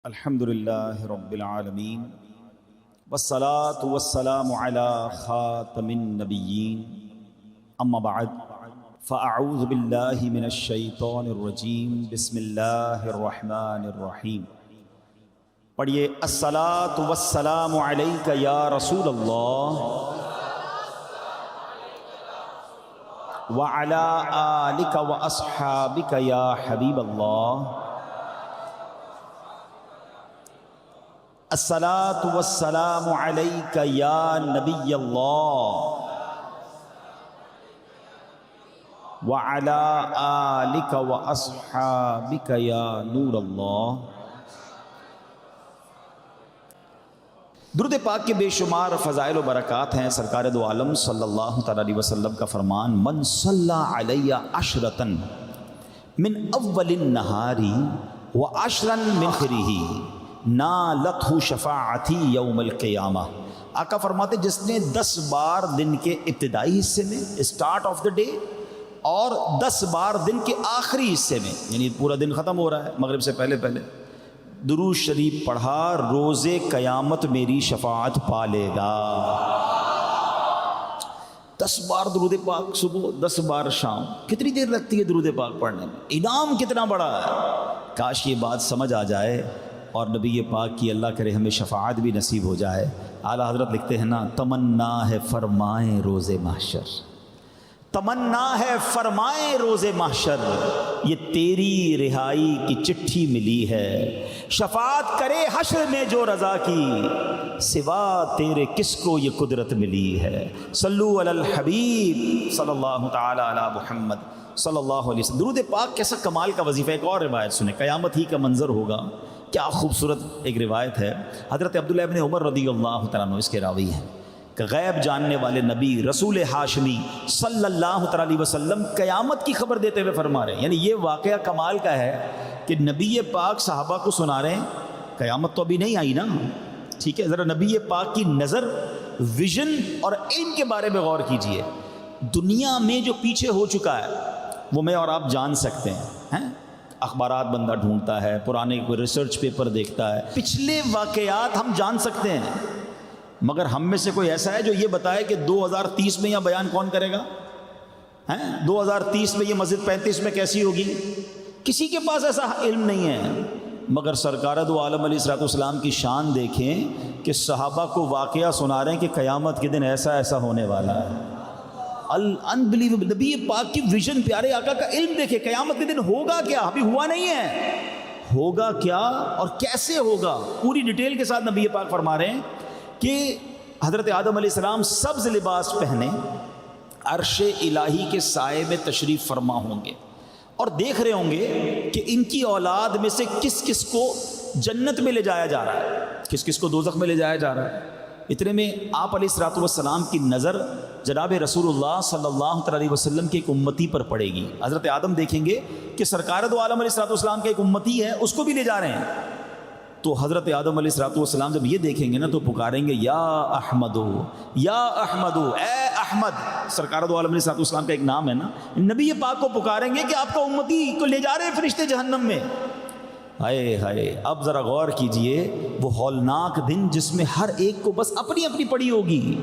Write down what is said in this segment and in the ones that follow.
الحمدللہ رب العالمین والصلاة والسلام علی خاتم النبیین اما بعد فاعوذ باللہ من الشیطان الرجیم بسم اللہ الرحمن الرحیم۔ پڑھیے الصلاة والسلام علیک یا رسول اللہ وعلی آلک واصحابک یا حبیب اللہ۔ الصلاۃ والسلام علیک یا نبی اللہ وعلی آلک واصحابک یا نور اللہ۔ درود پاک کے بے شمار فضائل و برکات ہیں۔ سرکار دو عالم صلی اللہ تعالی علیہ وسلم کا فرمان، من صلی علی عشرۃ من اول النہار وعشرا من آخرہ نالتہ شفاعتی یوم القیامہ۔ آقا فرماتے جس نے 10 بار دن کے ابتدائی حصے میں اسٹارٹ آف دا ڈے اور 10 بار دن کے آخری حصے میں، یعنی پورا دن ختم ہو رہا ہے مغرب سے پہلے درود شریف پڑھا، روز قیامت میری شفاعت پا لے گا۔ 10 بار درود پاک صبح، 10 بار شام، کتنی دیر لگتی ہے درود پاک پڑھنے میں؟ انعام کتنا بڑا ہے۔ کاش یہ بات سمجھ آ جائے اور نبی پاک کی اللہ کرے ہمیں شفاعت بھی نصیب ہو جائے۔ اعلیٰ حضرت لکھتے ہیں نا، تمنا ہے فرمائیں روز محشر، تمنا ہے فرمائیں روز محشر، یہ تیری رہائی کی چٹھی ملی ہے، شفاعت کرے حشر میں جو رضا کی، سوا تیرے کس کو یہ قدرت ملی ہے۔ صلو علی الحبیب صلی اللہ تعالی علی محمد صلی اللہ علیہ وسلم۔ درود پاک کیسا کمال کا وظیفہ۔ ایک اور روایت سنیں، قیامت ہی کا منظر ہوگا، کیا خوبصورت ایک روایت ہے۔ حضرت عبداللہ ابن عمر رضی اللہ تعالیٰ عنہ اس کے راوی ہیں کہ غیب جاننے والے نبی رسول ہاشمی صلی اللہ تعالیٰ علیہ وسلم قیامت کی خبر دیتے ہوئے فرما رہے ہیں، یعنی یہ واقعہ کمال کا ہے کہ نبی پاک صحابہ کو سنا رہے ہیں، قیامت تو ابھی نہیں آئی نا، ٹھیک ہے، ذرا نبی پاک کی نظر، ویژن اور علم کے بارے میں غور کیجئے۔ دنیا میں جو پیچھے ہو چکا ہے وہ میں اور آپ جان سکتے ہیں، اخبارات بندہ ڈھونڈتا ہے، پرانے کوئی ریسرچ پیپر دیکھتا ہے، پچھلے واقعات ہم جان سکتے ہیں، مگر ہم میں سے کوئی ایسا ہے جو یہ بتائے کہ 2030 میں یہ بیان کون کرے گا؟ 2030 میں یہ مسجد 35 میں کیسی ہوگی؟ کسی کے پاس ایسا علم نہیں ہے۔ مگر سرکار دو عالم علیہ الصلوۃ والسلام کی شان دیکھیں کہ صحابہ کو واقعہ سنا رہے ہیں کہ قیامت کے دن ایسا ایسا ہونے والا ہے۔ انبلیویبل، نبی پاک کی ویژن، پیارے آقا کا علم دیکھے، قیامت کے دن ہوگا کیا، ابھی ہوا نہیں ہے، ہوگا کیا اور کیسے ہوگا، پوری ڈیٹیل کے ساتھ نبی پاک فرما رہے ہیں کہ حضرت آدم علیہ السلام سبز لباس پہنے عرش الہی کے سائے میں تشریف فرما ہوں گے اور دیکھ رہے ہوں گے کہ ان کی اولاد میں سے کس کس کو جنت میں لے جایا جا رہا ہے، کس کس کو دوزخ میں لے جایا جا رہا ہے۔ اتنے میں آپ علیہ الصلوۃ والسلام کی نظر جناب رسول اللہ صلی اللہ علیہ وسلم کے ایک امتی پر پڑے گی۔ حضرت آدم دیکھیں گے کہ سرکار دو عالم علیہ الصلوۃ والسلام کا ایک امتی ہے، اس کو بھی لے جا رہے ہیں۔ تو حضرت آدم علیہ الصلوۃ والسلام جب یہ دیکھیں گے نا تو پکاریں گے، یا احمدو یا احمدو، اے احمد۔ سرکار دو عالم علیہ الصلوۃ والسلام کا ایک نام ہے نا، نبی پاک کو پکاریں گے کہ آپ کا امتی کو لے جا رہے ہیں فرشتے جہنم میں۔ ہائے ہائے، اب ذرا غور کیجئے، وہ ہولناک دن جس میں ہر ایک کو بس اپنی اپنی پڑی ہوگی،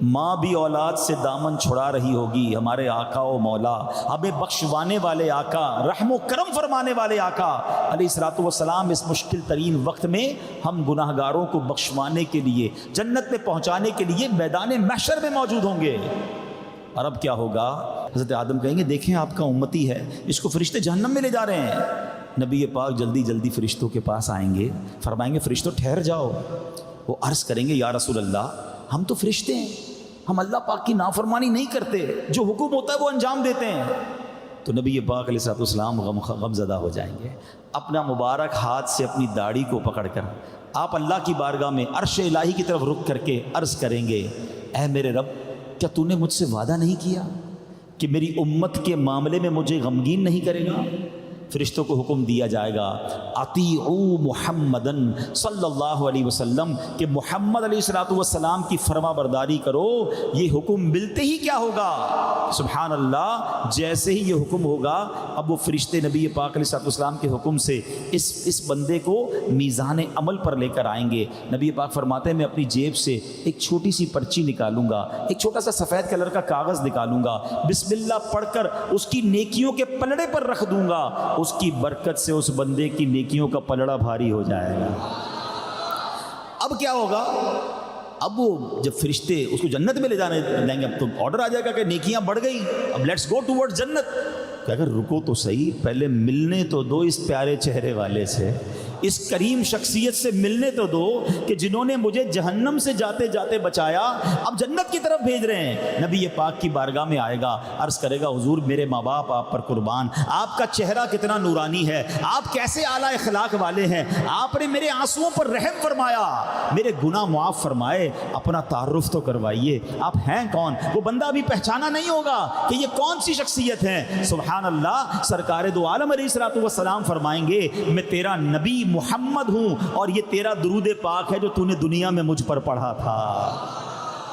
ماں بھی اولاد سے دامن چھڑا رہی ہوگی۔ ہمارے آقا و مولا، ہمیں بخشوانے والے آقا، رحم و کرم فرمانے والے آقا علیہ الصلوۃ والسلام اس مشکل ترین وقت میں ہم گناہ گاروں کو بخشوانے کے لیے، جنت میں پہنچانے کے لیے میدان محشر میں موجود ہوں گے۔ اور اب کیا ہوگا؟ حضرت آدم کہیں گے، دیکھیں آپ کا امتی ہے، اس کو فرشتے جہنم میں لے جا رہے ہیں۔ نبی پاک جلدی جلدی فرشتوں کے پاس آئیں گے، فرمائیں گے فرشتوں ٹھہر جاؤ۔ وہ عرض کریں گے، یا رسول اللہ، ہم تو فرشتے ہیں، ہم اللہ پاک کی نافرمانی نہیں کرتے، جو حکم ہوتا ہے وہ انجام دیتے ہیں۔ تو نبی پاک علیہ الصلوۃ والسلام غم زدہ ہو جائیں گے، اپنا مبارک ہاتھ سے اپنی داڑھی کو پکڑ کر آپ اللہ کی بارگاہ میں عرش الہی کی طرف رخ کر کے عرض کریں گے، اے میرے رب، کیا تو نے مجھ سے وعدہ نہیں کیا کہ میری امت کے معاملے میں مجھے غمگین نہیں کرے گا؟ فرشتوں کو حکم دیا جائے گا اطیعوا محمدن صلی اللہ علیہ وسلم کہ محمد علیہ الصلوۃ والسلام کی فرما برداری کرو. یہ حکم ملتے ہی کیا ہوگا؟ سبحان اللہ، جیسے ہی یہ حکم ہوگا اب وہ فرشتے نبی پاک علیہ الصلوۃ والسلام کے حکم سے اس بندے کو میزان عمل پر لے کر آئیں گے. نبی پاک فرماتے ہیں میں اپنی جیب سے ایک چھوٹی سی پرچی نکالوں گا، ایک چھوٹا سا سفید کلر کا کاغذ نکالوں گا، بسم اللہ پڑھ کر اس کی نیکیوں کے پلڑے پر رکھ دوں گا. اس کی برکت سے اس بندے کی نیکیوں کا پلڑا بھاری ہو جائے گا. اب کیا ہوگا؟ اب وہ جب فرشتے اس کو جنت میں لے جانے دیں گے، اب تو آرڈر آ جائے گا کہ نیکیاں بڑھ گئی، اب لیٹس گو ٹوورڈ جنت. کہ اگر رکو تو صحیح، پہلے ملنے تو دو اس پیارے چہرے والے سے، اس کریم شخصیت سے ملنے تو دو کہ جنہوں نے مجھے جہنم سے جاتے جاتے بچایا، اب جنت کی طرف بھیج رہے ہیں. نبی پاک کی بارگاہ میں آئے گا، عرض کرے گا حضور میرے ماں باپ آپ پر قربان، آپ کا چہرہ کتنا نورانی ہے، آپ کیسے اعلیٰ اخلاق والے ہیں، آپ نے میرے آنسوؤں پر رحم فرمایا، میرے گناہ معاف فرمائے، اپنا تعارف تو کروائیے، آپ ہیں کون؟ وہ بندہ ابھی پہچانا نہیں ہوگا کہ یہ کون سی شخصیت ہے. سبحان اللہ، سرکار دو عالم علیہ الصلوۃ والسلام فرمائیں گے میں تیرا نبی محمد ہوں اور یہ تیرا درود پاک ہے جو تو نے دنیا میں مجھ پر پڑھا تھا.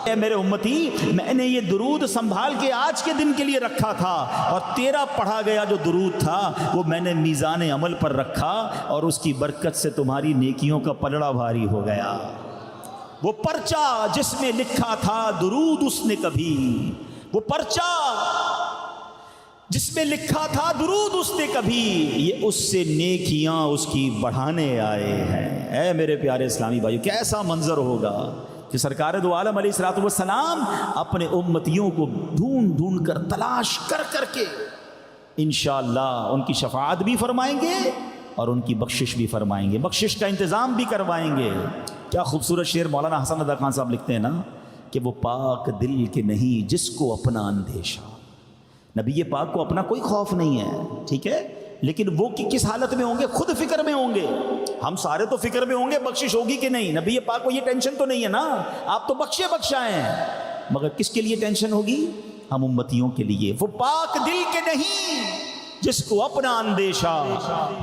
اے میرے امتی، میں نے یہ درود سنبھال کے آج کے دن کے لیے رکھا تھا، اور تیرا پڑھا گیا جو درود تھا وہ میں نے میزان عمل پر رکھا، اور اس کی برکت سے تمہاری نیکیوں کا پلڑا بھاری ہو گیا. وہ پرچہ جس میں لکھا تھا درود اس نے کبھی، وہ پرچہ جس میں لکھا تھا درود اس نے کبھی، یہ اس سے نیکیاں اس کی بڑھانے آئے ہیں. اے میرے پیارے اسلامی بھائیو، کیسا منظر ہوگا کہ سرکار دو عالم علیہ الصلوۃ والسلام اپنے امتیوں کو ڈھونڈ ڈھونڈ کر تلاش کر کر کے انشاءاللہ ان کی شفاعت بھی فرمائیں گے اور ان کی بخشش بھی فرمائیں گے، بخشش کا انتظام بھی کروائیں گے. کیا خوبصورت شعر مولانا حسن رضا خان صاحب لکھتے ہیں نا کہ وہ پاک دل کے نہیں جس کو اپنا اندیشہ. نبی پاک کو اپنا کوئی خوف نہیں ہے، ٹھیک ہے، لیکن وہ کس حالت میں ہوں گے؟ خود فکر میں ہوں گے. ہم سارے تو فکر میں ہوں گے بخشش ہوگی کہ نہیں. نبی پاک کو یہ ٹینشن تو نہیں ہے نا، آپ تو بخشے بخشائے ہیں، مگر کس کے لیے ٹینشن ہوگی؟ ہم امتیوں کے لیے. وہ پاک دل کے نہیں جس کو اپنا اندیشہ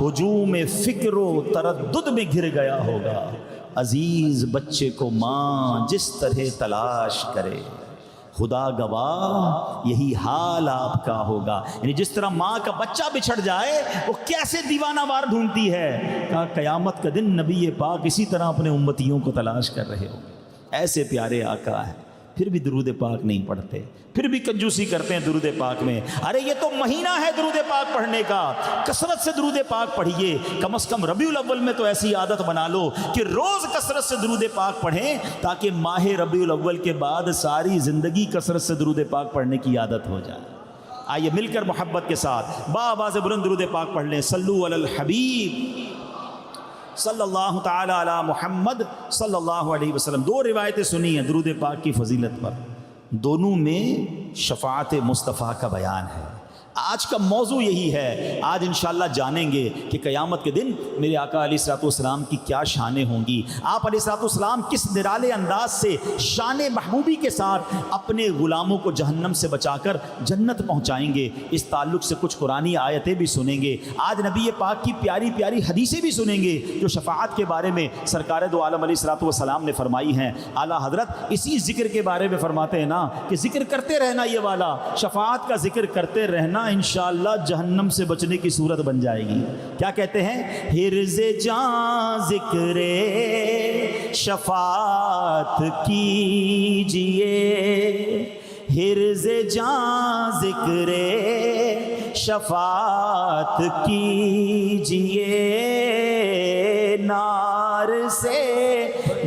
ہجوم فکر و تردد میں گر گیا ہوگا. عزیز بچے کو ماں جس طرح تلاش کرے، خدا گواہ یہی حال آپ کا ہوگا. یعنی جس طرح ماں کا بچہ بچھڑ جائے وہ کیسے دیوانہ وار ڈھونڈتی ہے، کہا قیامت کا دن نبی پاک اسی طرح اپنے امتیوں کو تلاش کر رہے ہوں گے. ایسے پیارے آقا ہیں، پھر بھی درود پاک نہیں پڑھتے، پھر بھی کنجوسی کرتے ہیں درود پاک میں. ارے یہ تو مہینہ ہے درود پاک پڑھنے کا، کثرت سے درود پاک پڑھیے. کم از کم ربیع الاول میں تو ایسی عادت بنا لو کہ روز کثرت سے درود پاک پڑھیں، تاکہ ماہ ربیع الاول کے بعد ساری زندگی کثرت سے درود پاک پڑھنے کی عادت ہو جائے. آئیے مل کر محبت کے ساتھ بآواز بلند درود پاک پڑھ لیں. صلو علی الحبیب صلی اللہ تعالی علی محمد صلی اللہ علیہ وسلم. دو روایتیں سنی ہیں درود پاک کی فضیلت پر، دونوں میں شفاعت مصطفیٰ کا بیان ہے. آج کا موضوع یہی ہے. آج انشاءاللہ جانیں گے کہ قیامت کے دن میرے آقا علیہ الصلوۃ والسلام کی کیا شانیں ہوں گی. آپ علیہ الصلوۃ والسلام کس نرالے انداز سے شان محبوبی کے ساتھ اپنے غلاموں کو جہنم سے بچا کر جنت پہنچائیں گے. اس تعلق سے کچھ قرآنی آیتیں بھی سنیں گے. آج نبی پاک کی پیاری پیاری حدیثیں بھی سنیں گے جو شفاعت کے بارے میں سرکار دو عالم علیہ الصلوۃ والسلام نے فرمائی ہیں. اعلیٰ حضرت اسی ذکر کے بارے میں فرماتے ہیں نا کہ ذکر کرتے رہنا، یہ والا شفاعت کا ذکر کرتے رہنا انشاءاللہ جہنم سے بچنے کی صورت بن جائے گی. کیا کہتے ہیں؟ حرز جاں ذکر شفاعت کیجئے، حرز جاں ذکر شفاعت کیجئے، نار سے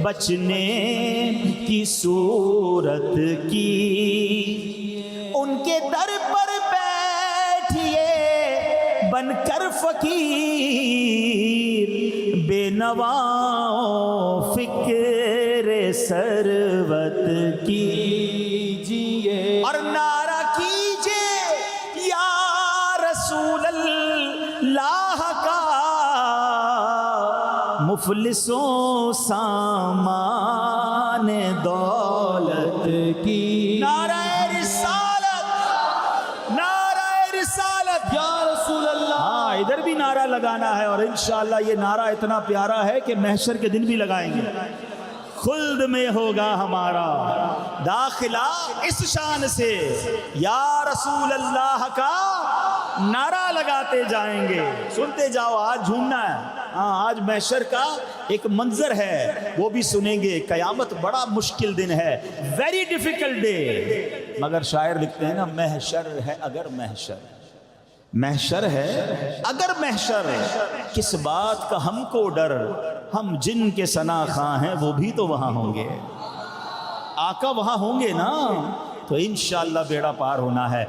بچنے کی صورت کی، ان کے در پر بن کر فقیر، بے نواؤں فکر ثروت کیجئے، اور نعرہ کیجئے یا رسول اللہ کا، مفلسوں سامان دولت کی. نعرہ رسالت، نعرہ رسالت یا رسول اللہ. ادھر بھی نعرہ لگانا ہے، اور انشاءاللہ یہ نعرہ اتنا پیارا ہے کہ محشر کے دن بھی لگائیں گے۔ خلد میں ہوگا ہمارا داخلہ اس شان سے، یا رسول اللہ کا نعرہ لگاتے جائیں گے۔ سنتے جاؤ، آج جھومنا ہے۔ ہاں، آج محشر کا ایک منظر ہے، وہ بھی سنیں گے۔ قیامت بڑا مشکل دن ہے، ویری ڈیفیکلٹ ڈے، مگر شاعر لکھتے ہیں نا، محشر ہے اگر محشر، محشر ہے اگر محشر، کس بات کا ہم کو ڈر، ہم جن کے ثنا خواں ہیں وہ بھی تو وہاں ہوں گے۔ آقا وہاں ہوں گے نا، تو انشاءاللہ بیڑا پار ہونا ہے۔